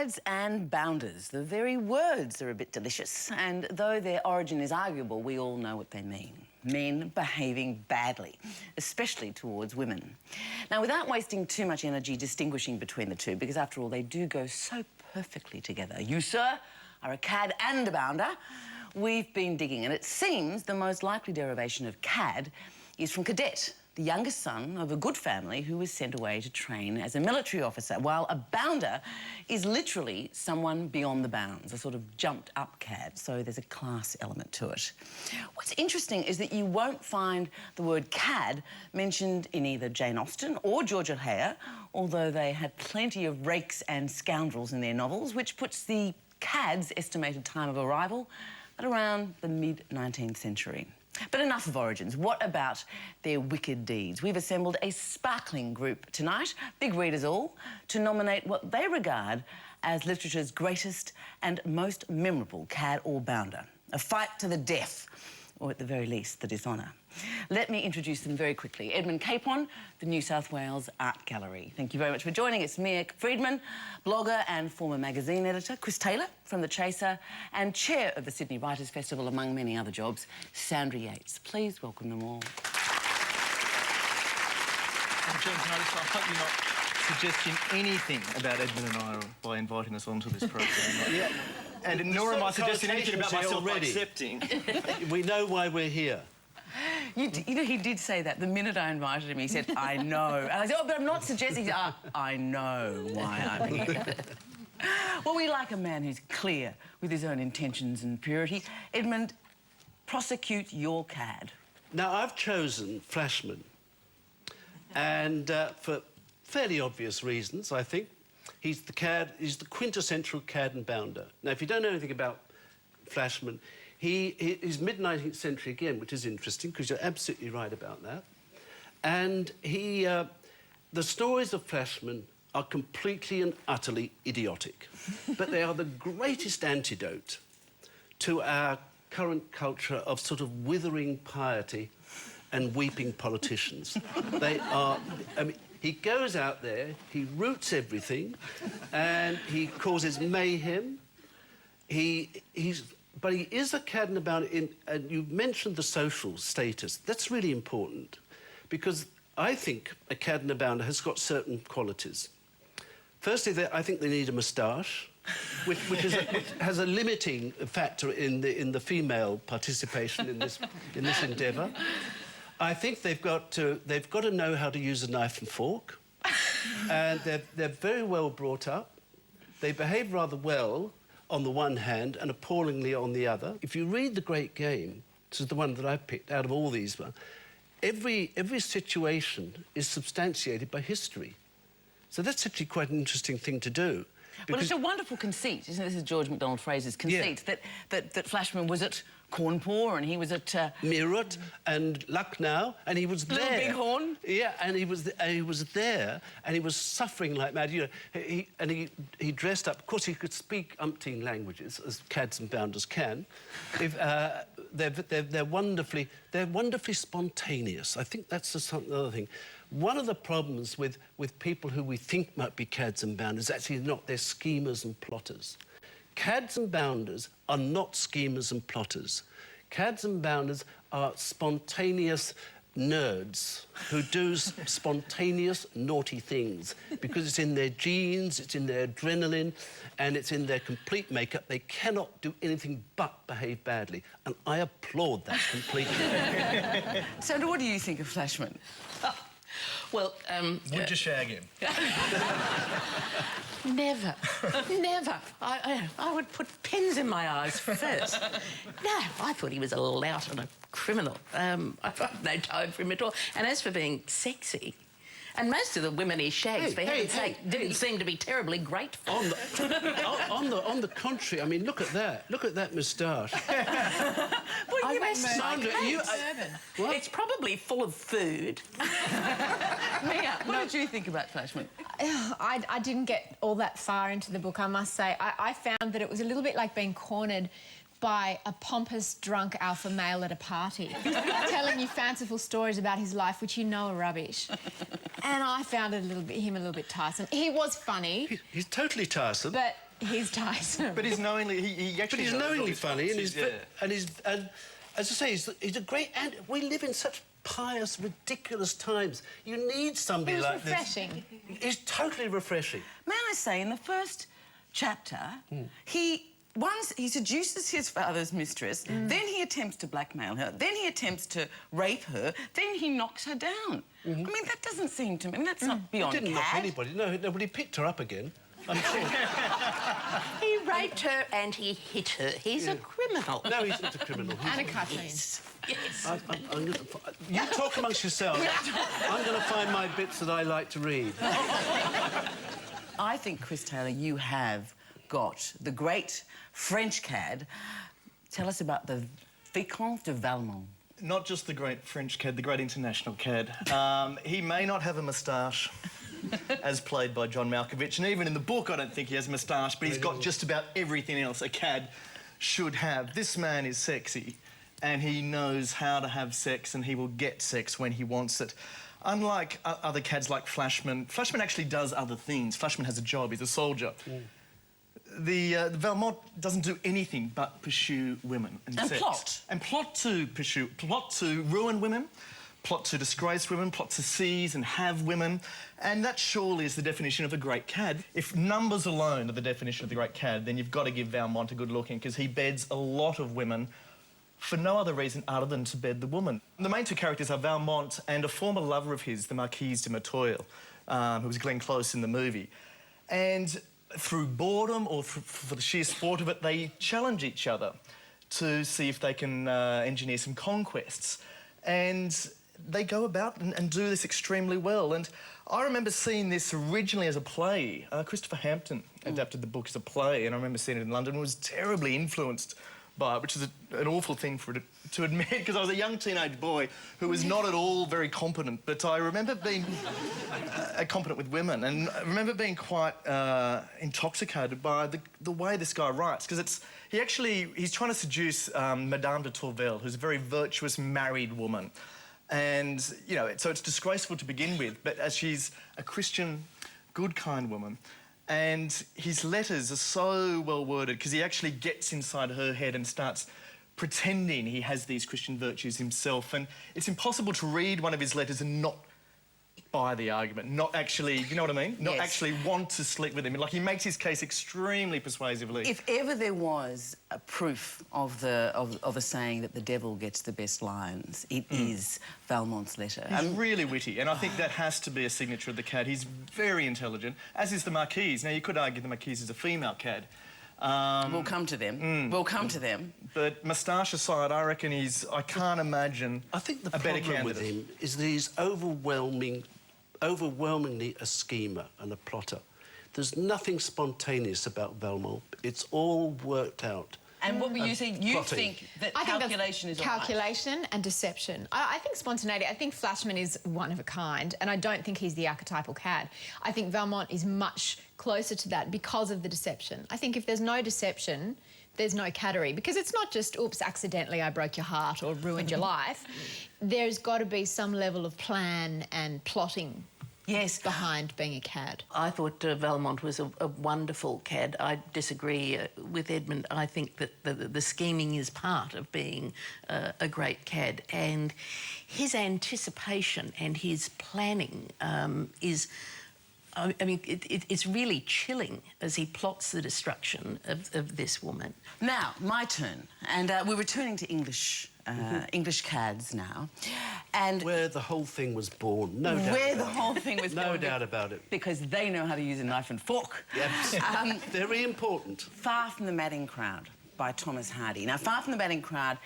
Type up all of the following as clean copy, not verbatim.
Cads and bounders. The very words are a bit delicious, and though their origin is arguable, we all know what they mean. Men behaving badly, especially towards women. Now, without wasting too much energy distinguishing between the two, because after all, they do go so perfectly together. You, sir, are a cad and a bounder. We've been digging, and it seems the most likely derivation of cad is from cadet, the youngest son of a good family who was sent away to train as a military officer, while a bounder is literally someone beyond the bounds, a sort of jumped-up cad, so there's a class element to it. What's interesting is that you won't find the word cad mentioned in either Jane Austen or George O'Hare, although they had plenty of rakes and scoundrels in their novels, which puts the cad's estimated time of arrival at around the mid-19th century. But enough of origins. What about their wicked deeds? We've assembled a sparkling group tonight, big readers all, to nominate what they regard as literature's greatest and most memorable cad or bounder. A fight to the death, or at the very least, the dishonour. Let me introduce them very quickly. Edmund Capon, the New South Wales Art Gallery. Thank you very much for joining us. Freedman, blogger and former magazine editor. Chris Taylor from The Chaser and chair of the Sydney Writers' Festival, among many other jobs. Sandra Yates. Please welcome them all. I'm James Harris. I hope you're not suggesting anything about Edmund and I by inviting us onto this programme. Yeah. And nor am I suggesting anything about myself already. Accepting. We know why we're here. You know, he did say that the minute I invited him. He said, I know. And I said, oh, but I'm not suggesting... I know why I'm here. Well, we like a man who's clear with his own intentions and purity. Edmund, prosecute your cad. Now, I've chosen Flashman, and for fairly obvious reasons, I think. He's the quintessential cad and bounder. Now, if you don't know anything about Flashman, he's mid-19th century again, which is interesting, because you're absolutely right about that. And the stories of Flashman are completely and utterly idiotic, but they are the greatest antidote to our current culture of sort of withering piety and weeping politicians. They are... I mean, he goes out there, he roots everything, and he causes mayhem. But he is a cad and a bounder and you mentioned the social status. That's really important, because I think a cad and a bounder has got certain qualities. Firstly, I think they need a moustache, which has a limiting factor in the female participation in this endeavour. I think they've got to know how to use a knife and fork, and they're very well brought up. They behave rather well on the one hand and appallingly on the other. If you read The Great Game, which is the one that I've picked out of all these, every situation is substantiated by history. So that's actually quite an interesting thing to do. Well, it's a wonderful conceit, isn't it? This is George MacDonald Fraser's conceit, yeah. that Flashman was at Cawnpore and he was at... Meerut and Lucknow, and he was there. Little Bighorn. Yeah, and he was there, and he was suffering like mad. You know, he dressed up. Of course, he could speak umpteen languages, as cads and bounders can. They're wonderfully spontaneous. I think that's another thing. One of the problems with people who we think might be cads and bounders actually not. They're schemers and plotters. Cads and bounders are not schemers and plotters. Cads and bounders are spontaneous nerds who do spontaneous, naughty things because it's in their genes, it's in their adrenaline, and it's in their complete makeup. They cannot do anything but behave badly, and I applaud that completely. Sandra, what do you think of Flashman? Well, would you shag him? Never. Never. I would put pins in my eyes first. No, I thought he was a lout and a criminal. I've no time for him at all. And as for being sexy, and most of the women he shags, for heaven's sake, didn't seem to be terribly grateful. On the contrary, I mean, look at that. Look at that moustache. Well, you Sandra, it's probably full of food. Mia, what did you think about Flashman? I didn't get all that far into the book, I must say. I found that it was a little bit like being cornered by a pompous, drunk alpha male at a party, telling you fanciful stories about his life, which you know are rubbish. And I found it him a little bit tiresome. He was funny. He's totally tiresome. But He's tiresome. But he's knowingly... He actually... But he's knows all knowingly his funny, and policies, and as I say, he's a great... And we live in such pious, ridiculous times. You need somebody like this. Refreshing. It's totally refreshing. May I say, in the first chapter, he seduces his father's mistress, then he attempts to blackmail her, then he attempts to rape her, then he knocks her down. I mean, that doesn't seem to me... I mean, that's not beyond He didn't knock cad. anybody. No, but he picked her up again. I'm sure. He raped her and he hit her. He's a criminal. No, he's not a criminal. And a cartoon. Yes. You talk amongst yourselves. I'm going to find my bits that I like to read. I think, Chris Taylor, you have got the great French cad. Tell us about the Vicomte de Valmont. Not just the great French cad, the great international cad. He may not have a moustache, as played by John Malkovich, and even in the book I don't think he has a moustache, but he's got just about everything else a cad should have. This man is sexy, and he knows how to have sex, and he will get sex when he wants it. Unlike other cads like Flashman, Flashman actually does other things. Flashman has a job, he's a soldier. The Valmont doesn't do anything but pursue women and sex. Plot. And plot to ruin women, plot to disgrace women, plot to seize and have women. And that surely is the definition of a great cad. If numbers alone are the definition of the great cad, then you've got to give Valmont a good looking, because he beds a lot of women for no other reason other than to bed the woman. The main two characters are Valmont and a former lover of his, the Marquise de Merteuil, who was Glenn Close in the movie. And through boredom or for the sheer sport of it, they challenge each other to see if they can engineer some conquests. And they go about and do this extremely well. And I remember seeing this originally as a play. Christopher Hampton adapted the book as a play, and I remember seeing it in London and was terribly influenced by it, which is an awful thing for it to admit, because I was a young teenage boy who was not at all very competent. But I remember being competent with women, and I remember being quite intoxicated by the way this guy writes, because he's trying to seduce Madame de Tourvel, who's a very virtuous married woman. And, you know, so it's disgraceful to begin with, but as she's a Christian, good, kind woman. And his letters are so well worded because he actually gets inside her head and starts pretending he has these Christian virtues himself. And it's impossible to read one of his letters and not buy the argument, not actually, you know what I mean? Not actually want to sleep with him. Like, he makes his case extremely persuasively. If ever there was a proof of a saying that the devil gets the best lines, it is Valmont's letter. He's really witty, and I think that has to be a signature of the cad. He's very intelligent, as is the Marquise. Now, you could argue the Marquise is a female cad. We'll come to them. We'll come to them. But moustache aside, I reckon I can't imagine I think the a better problem with candidate. him is that he's overwhelmingly a schemer and a plotter. There's nothing spontaneous about Valmont. It's all worked out. And what were you saying? You plotting. think that I think calculation is that's all right. calculation and deception. I think spontaneity. I think Flashman is one of a kind, and I don't think he's the archetypal cad. I think Valmont is much closer to that because of the deception. I think if there's no deception, there's no caddery, because it's not just, oops, accidentally I broke your heart or ruined your life. There's got to be some level of plan and plotting behind being a cad. I thought Valmont was a wonderful cad. I disagree with Edmund. I think that the scheming is part of being a great cad, and his anticipation and his planning is... I mean, it's really chilling as he plots the destruction of this woman. Now, my turn. And we're returning to English cads now. And Where the whole thing was born, no doubt. where the whole thing was No born. doubt about it. Because they know how to use a knife and fork. Yes. Very important. Far from the Madding Crowd by Thomas Hardy. Now, Far from the Madding Crowd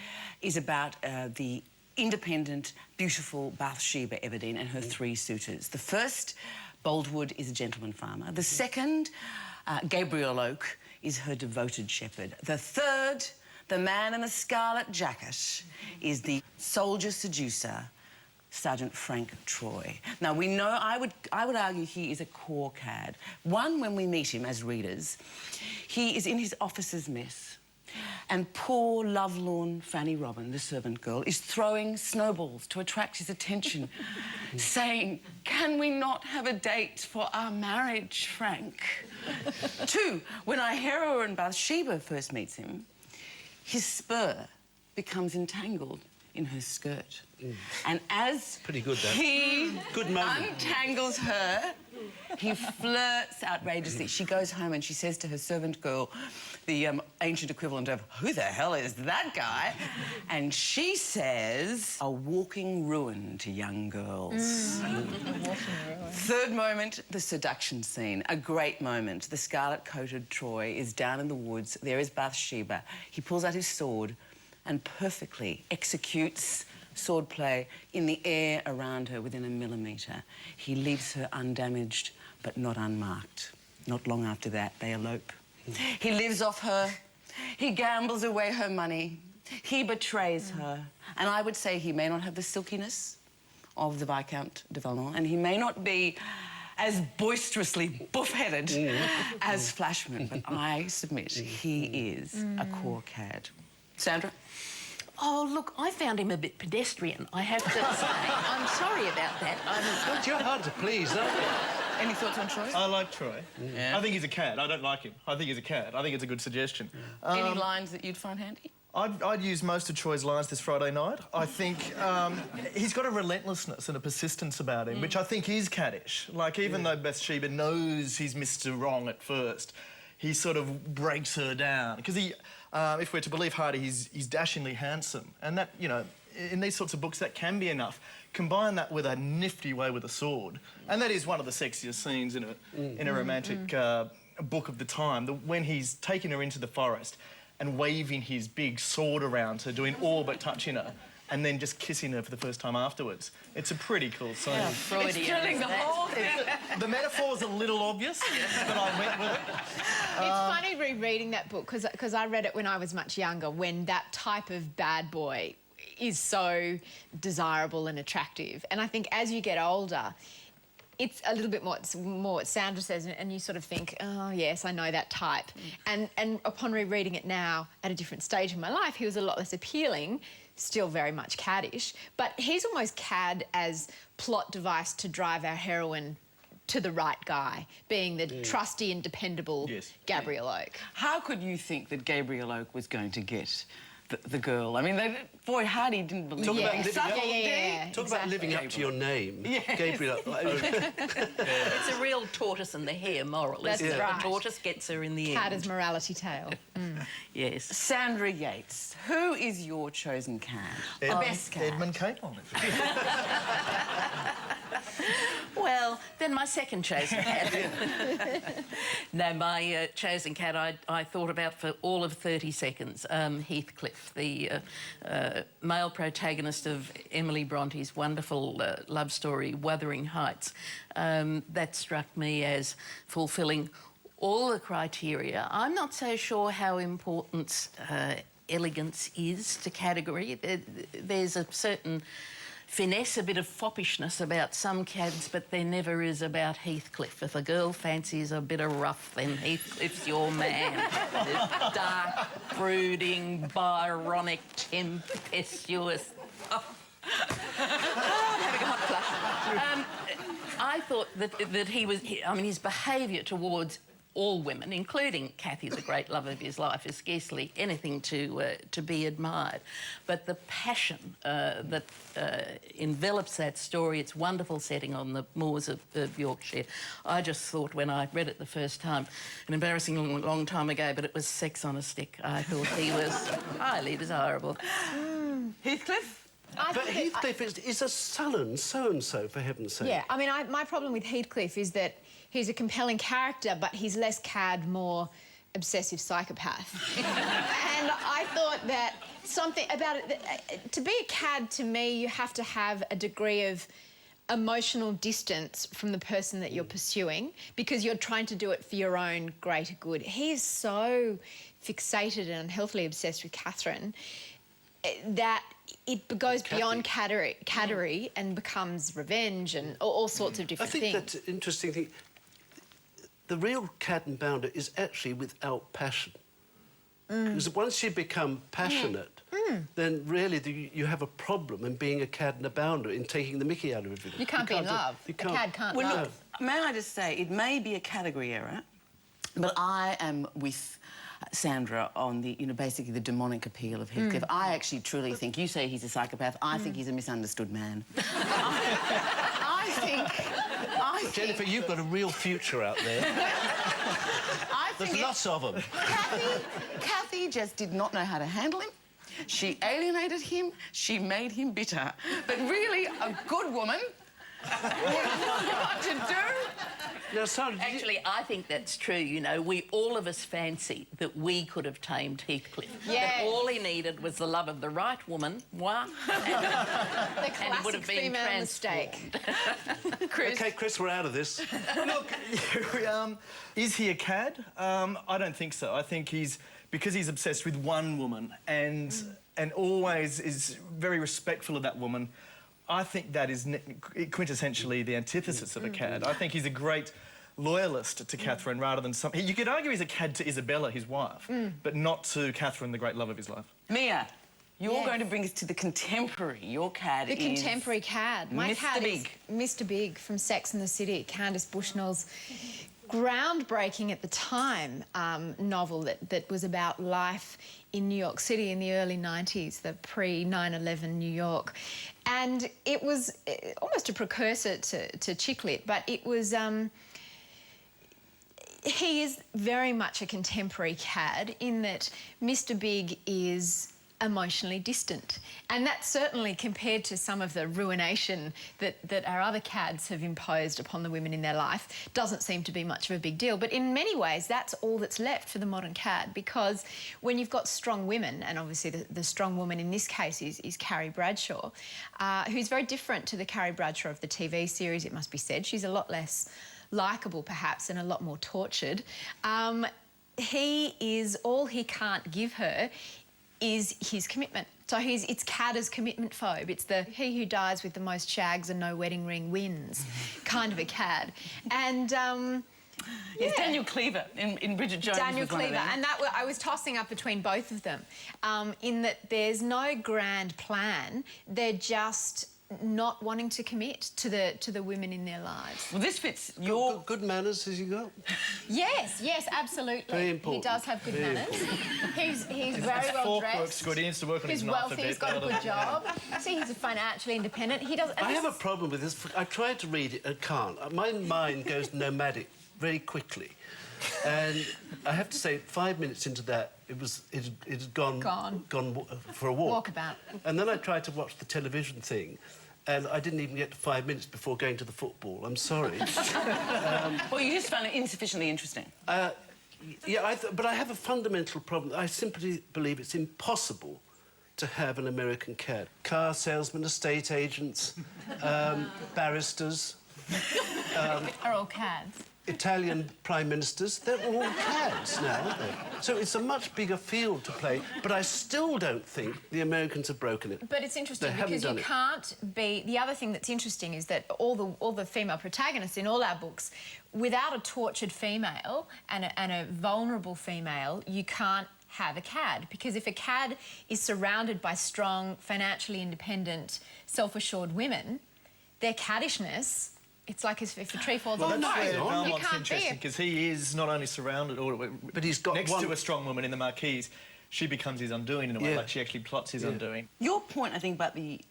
is about the independent, beautiful Bathsheba Everdeen and her three suitors. The first, Boldwood, is a gentleman farmer. The second, Gabriel Oak, is her devoted shepherd. The third, the man in the scarlet jacket, is the soldier seducer, Sergeant Frank Troy. Now, we know, I would argue he is a core cad. One, when we meet him as readers, he is in his officer's mess, And poor, lovelorn Fanny Robin, the servant girl, is throwing snowballs to attract his attention, saying, "Can we not have a date for our marriage, Frank?" 2, when our heroine Bathsheba first meets him, his spur becomes entangled in her skirt. And as Pretty good, that. he Good moment. untangles her, he flirts outrageously. She goes home and she says to her servant girl, the ancient equivalent of, "Who the hell is that guy?" And she says, "A walking ruin to young girls." Third moment, the seduction scene. A great moment. The scarlet-coated Troy is down in the woods. There is Bathsheba. He pulls out his sword and perfectly executes swordplay in the air around her within a millimetre. He leaves her undamaged but not unmarked. Not long after that, they elope. He lives off her. He gambles away her money. He betrays her. And I would say he may not have the silkiness of the Viscount de Valmont, and he may not be as boisterously buff-headed as Flashman, but I submit he is a core cad. Sandra? Oh, look, I found him a bit pedestrian, I have to say. I'm sorry about that. God, you're hard to please, aren't you? Any thoughts on Troy? I like Troy. Yeah. I think he's a cad. I don't like him. I think he's a cad. I think it's a good suggestion. Any lines that you'd find handy? I'd use most of Troy's lines this Friday night. I think he's got a relentlessness and a persistence about him, which I think is caddish. Like, even though Bathsheba knows he's Mr. Wrong at first, he sort of breaks her down. Because he, if we're to believe Hardy, he's dashingly handsome. And that, you know, in these sorts of books, that can be enough. Combine that with a nifty way with a sword. And that is one of the sexiest scenes in a romantic book of the time. When he's taking her into the forest and waving his big sword around her, doing all but touching her, and then just kissing her for the first time afterwards. It's a pretty cool scene. Yeah, Freudian. It's killing the whole thing. The metaphor's a little obvious, but I went with it. It's funny rereading that book because I read it when I was much younger, when that type of bad boy is so desirable and attractive. And I think as you get older, it's a little bit more what Sandra says, and you sort of think, oh, yes, I know that type. And upon rereading it now, at a different stage in my life, he was a lot less appealing, still very much caddish, but he's almost cad as plot device to drive our heroine to the right guy, being the trusty and dependable Gabriel Oak. How could you think that Gabriel Oak was going to get the girl? I mean, boy, Hardy didn't believe Talk it. about living up, Talk about living up to your name. Yes. Gabriel. It's a real tortoise and the hare moral, That's isn't it? right. The tortoise gets her in the end. Cad as morality tale. Yes. Sandra Yates, who is your chosen cad? The best cad. Edmund Capon. Well, then my second chosen cat. No, my chosen cat I thought about for all of 30 seconds. Heathcliff, the male protagonist of Emily Bronte's wonderful love story, Wuthering Heights. That struck me as fulfilling all the criteria. I'm not so sure how important elegance is to category. There's a certain finesse, a bit of foppishness about some cads, but there never is about Heathcliff. If a girl fancies a bit of rough, then Heathcliff's your man. Dark, brooding, Byronic, tempestuous. Oh. I'm having a hot flush. I thought that he was... I mean, his behaviour towards all women, including Cathy, the great love of his life, is scarcely anything to be admired. But the passion that envelops that story, its wonderful setting on the moors of Yorkshire, I just thought when I read it the first time, an embarrassing long time ago, but it was sex on a stick. I thought he was highly desirable. Heathcliff? But Heathcliff is a sullen so-and-so, for heaven's sake. Yeah, I mean, my problem with Heathcliff is that he's a compelling character, but he's less cad, more obsessive psychopath. And I thought that something about it... to be a cad, to me, you have to have a degree of emotional distance from the person that you're pursuing because you're trying to do it for your own greater good. He is so fixated and unhealthily obsessed with Catherine that it goes beyond caddery and becomes revenge and all sorts of different things. I think that's an interesting thing. The real cad and bounder is actually without passion. Because once you become passionate, then really you have a problem in being a cad and a bounder, in taking the mickey out of everything. You can't be in love. You A cad can't Well, love. look, may I just say, it may be a category error, but I am with Sandra on the, basically the demonic appeal of Heathcliff. I actually truly think, you say he's a psychopath, I think he's a misunderstood man. I think... Jennifer, you've got a real future out there. There's lots of them. Kathy just did not know how to handle him. She alienated him. She made him bitter. But really, a good woman would know what to do. Now, Sandra, Actually, I think that's true. You know, all of us fancy that we could have tamed Heathcliff. Yes. That all he needed was the love of the right woman, moi, The and he would classic have been female transformed. mistake. Chris. OK, Chris, we're out of this. Look, is he a cad? I don't think so. I think because he's obsessed with one woman and always is very respectful of that woman. I think that is quintessentially the antithesis of a cad. I think he's a great loyalist to Catherine rather than some... You could argue he's a cad to Isabella, his wife, but not to Catherine, the great love of his life. Mia, you're Yes. going to bring us to the contemporary. Your cad The is... contemporary cad. My Mr. cad Big. is Mr. Big from Sex and the City, Candace Bushnell's groundbreaking at the time novel that was about life in New York City in the early 90s, the pre-9/11 New York. And it was almost a precursor to chick lit, but it was... he is very much a contemporary cad in that Mr. Big is emotionally distant. And that certainly, compared to some of the ruination that our other cads have imposed upon the women in their life, doesn't seem to be much of a big deal. But in many ways, that's all that's left for the modern cad, because when you've got strong women, and obviously the strong woman in this case is Carrie Bradshaw, who's very different to the Carrie Bradshaw of the TV series, it must be said. She's a lot less likeable, perhaps, and a lot more tortured. All he can't give her is his commitment. So it's cad as commitment phobe. It's the he who dies with the most shags and no wedding ring wins kind of a cad. And It's Daniel Cleaver in Bridget Jones. Daniel was one of Cleaver, them. and I was tossing up between both of them, in that there's no grand plan. They're just not wanting to commit to the women in their lives. Well, this fits your... Good manners has he got? Yes, absolutely. Very important. He does have good Very manners. He's very His well fork dressed. works good. He needs to work on He's his knife a wealthy. bit. He's got a good job. See, he's financially independent. He does. I have a problem with this. I tried to read it, I can't. My mind goes nomadic very quickly. And I have to say, 5 minutes into that, it had gone for a walk. Walkabout. And then I tried to watch the television thing, and I didn't even get to 5 minutes before going to the football. I'm sorry. Well, you just found it insufficiently interesting. Yeah, but I have a fundamental problem. I simply believe it's impossible to have an American cad. Car salesmen, estate agents, barristers, Are all cads. Italian prime ministers, they're all cads now, aren't they? So it's a much bigger field to play, but I still don't think the Americans have broken it. But it's interesting They haven't because you done it. can't be... The other thing that's interesting is that all the female protagonists in all our books, without a tortured female and a vulnerable female, you can't have a cad, because if a cad is surrounded by strong, financially independent, self-assured women, their caddishness... It's like if the tree falls Well, on the that's forest. where You Valmont's can't be interesting, because he is not only surrounded, But he's got next one... to a strong woman in the Marquise. She becomes his undoing in a way, Yeah. like she actually plots his undoing. Your point, I think, about the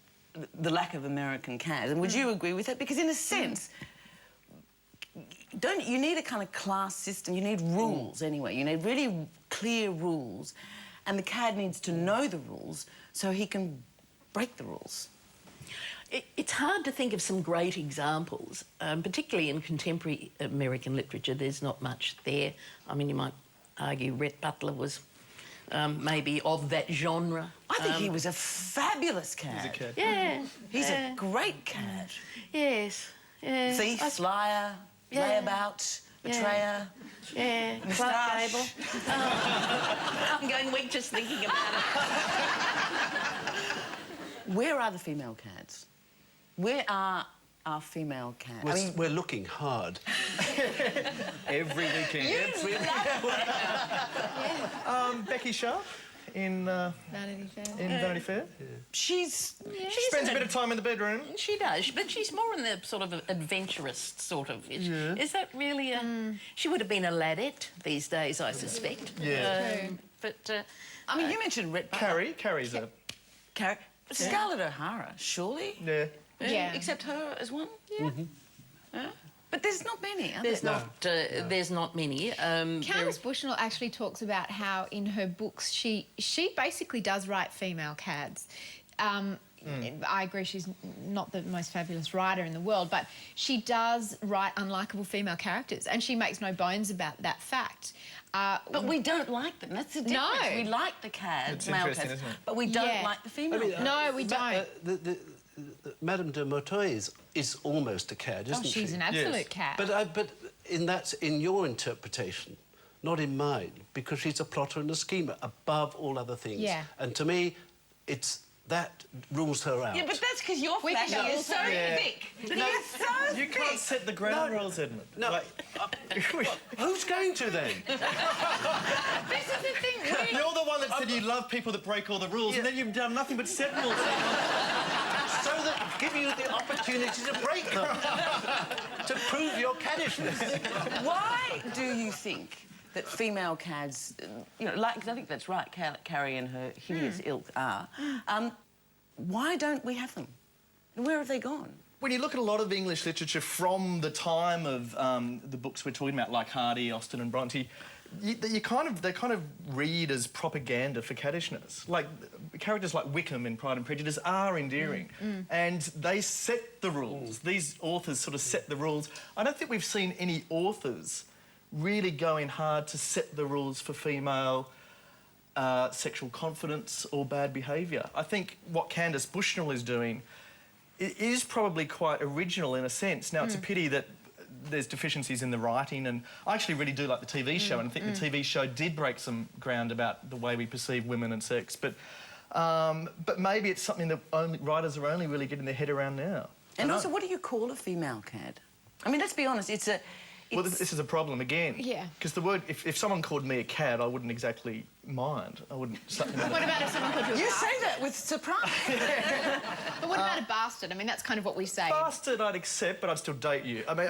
lack of American cads, and would you agree with it? Because in a sense, you need a kind of class system, you need rules anyway, you need really clear rules, and the cad needs to know the rules so he can break the rules. It's hard to think of some great examples, particularly in contemporary American literature. There's not much there. I mean, you might argue Rhett Butler was maybe of that genre. I think he was a fabulous cad. He's a cad. Yeah. He's a great cad. Yes. Yeah. Thief, liar, layabout, betrayer. Yeah. Clark Moustache. Gable. I'm going weak just thinking about it. Where are the female cads? Where are our female cads? We're looking hard. Every weekend. You love Becky Sharp in Vanity Fair. Vanity Fair? She Spends a bit of time in the bedroom. She does, but she's more in the sort of adventurous sort of... Is that really a... She would have been a ladette these days, I suspect. Yeah. But... I mean, you mentioned Rhett Butler. Carrie's a... Scarlett O'Hara, surely? Yeah. Yeah. Except her as one? Yeah. But there's not many, are There's there? not. There's not many. Countess Bushnell actually talks about how in her books she basically does write female cads. I agree she's not the most fabulous writer in the world, but she does write unlikable female characters, and she makes no bones about that fact. But we don't like them. That's the difference. No. We like the cads, It's male interesting, cads, isn't it? but we don't like the female cads. No, we don't. Madame de Merteuil is almost a cad, isn't she? She's an absolute cad. But in your interpretation, not in mine, because she's a plotter and a schemer above all other things. Yeah. And to me, that rules her out. Yeah, but that's because your We can flashy all is so say- thick. He's so You can't set the ground rules, Edmund. No. Like, Who's going to then? This is the thing. you're the one that said you love people that break all the rules, and then you've done nothing but set rules. So that give you the opportunity to break them, to prove your caddishness. Why do you think that female cads, you know, like, 'cause I think that's right, Carrie and her hideous ilk are, why don't we have them? Where have they gone? When you look at a lot of English literature from the time of the books we're talking about, like Hardy, Austen and Bronte, they kind of read as propaganda for caddishness. Like, characters like Wickham in Pride and Prejudice are endearing, and they set the rules. These authors sort of set the rules. I don't think we've seen any authors really going hard to set the rules for female sexual confidence or bad behaviour. I think what Candace Bushnell is doing is probably quite original in a sense. Now, it's a pity that there's deficiencies in the writing, and I actually really do like the TV show, and I think the TV show did break some ground about the way we perceive women and sex, but maybe it's something that writers are only really getting their head around now. And also, what do you call a female cad? I mean, let's be honest, Well, this is a problem again. Yeah. Because the word, if someone called me a cad, I wouldn't exactly mind. I wouldn't... What about if someone called you a You bastard? say that with surprise. But what about a bastard? I mean, that's kind of what we say. Bastard I'd accept, but I'd still date you. I mean,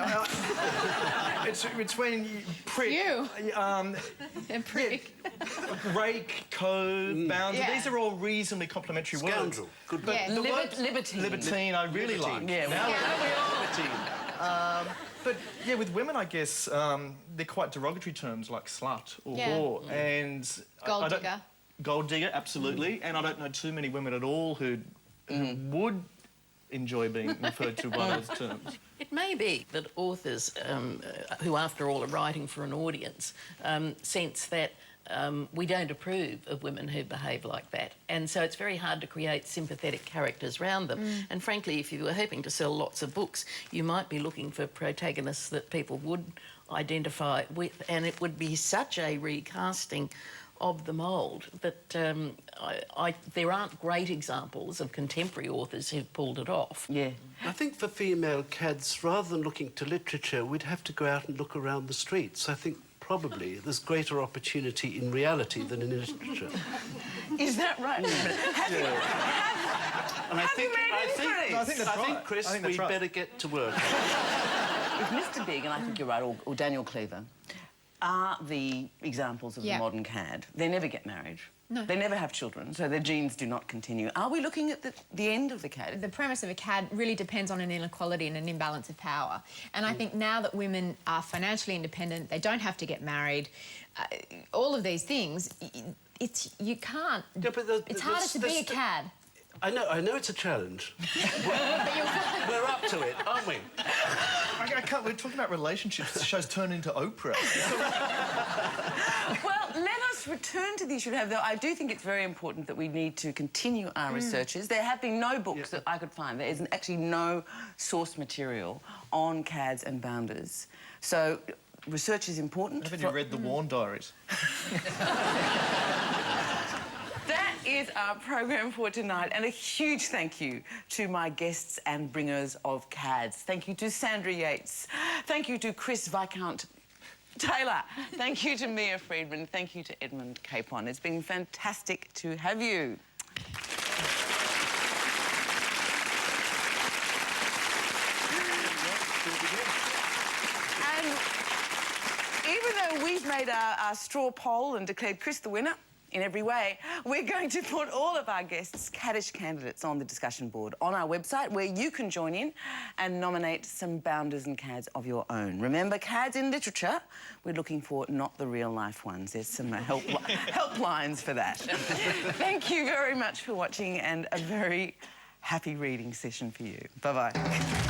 it's when you prick... You? A prick. Rake, cove, bounder, Yeah. these are all reasonably complimentary words. Scoundrel. Good. But Yeah. the word Libertine. libertine I really like. Yeah, Now we are. Libertine. But, yeah, with women, I guess, they're quite derogatory terms like slut or Yeah. whore. And... Gold I don't- digger. Gold digger, absolutely. And I don't know too many women at all who would enjoy being referred to by those terms. It may be that authors, who after all are writing for an audience, sense that we don't approve of women who behave like that. And so it's very hard to create sympathetic characters around them. And frankly, if you were hoping to sell lots of books, you might be looking for protagonists that people would identify with, and it would be such a recasting of the mould that there aren't great examples of contemporary authors who've pulled it off. Yeah. I think for female cads, rather than looking to literature, we'd have to go out and look around the streets. I think probably there's greater opportunity in reality than in literature. Is that right? And I think, that's right. Chris, I think that's we right. better get to work. If Mr. Big, and I think you're right, or Daniel Cleaver, are the examples of the Yeah. modern cad. They never get married. No. They never have children, so their genes do not continue. Are we looking at the end of the cad? The premise of a cad really depends on an inequality and an imbalance of power. And I think now that women are financially independent, they don't have to get married, all of these things, you can't... Yeah, but it's harder to be a cad. I know it's a challenge. We're up to it, aren't we? I can't... We're talking about relationships. The show's turned into Oprah. Well, let us return to the issue, though I do think it's very important that we need to continue our researches. There have been no books that I could find. There is actually no source material on cads and bounders. So research is important. Haven't you read the Warren Diaries? That is our program for tonight, and a huge thank you to my guests and bringers of cads. Thank you to Sandra Yates. Thank you to Chris Viscount Taylor, thank you to Mia Freedman. Thank you to Edmund Capon. It's been fantastic to have you. And even though we've made our straw poll and declared Chris the winner in every way, we're going to put all of our guests' caddish candidates on the discussion board on our website, where you can join in and nominate some bounders and cads of your own. Remember, cads in literature, we're looking for not the real-life ones. There's some helplines for that. Thank you very much for watching, and a very happy reading session for you. Bye-bye.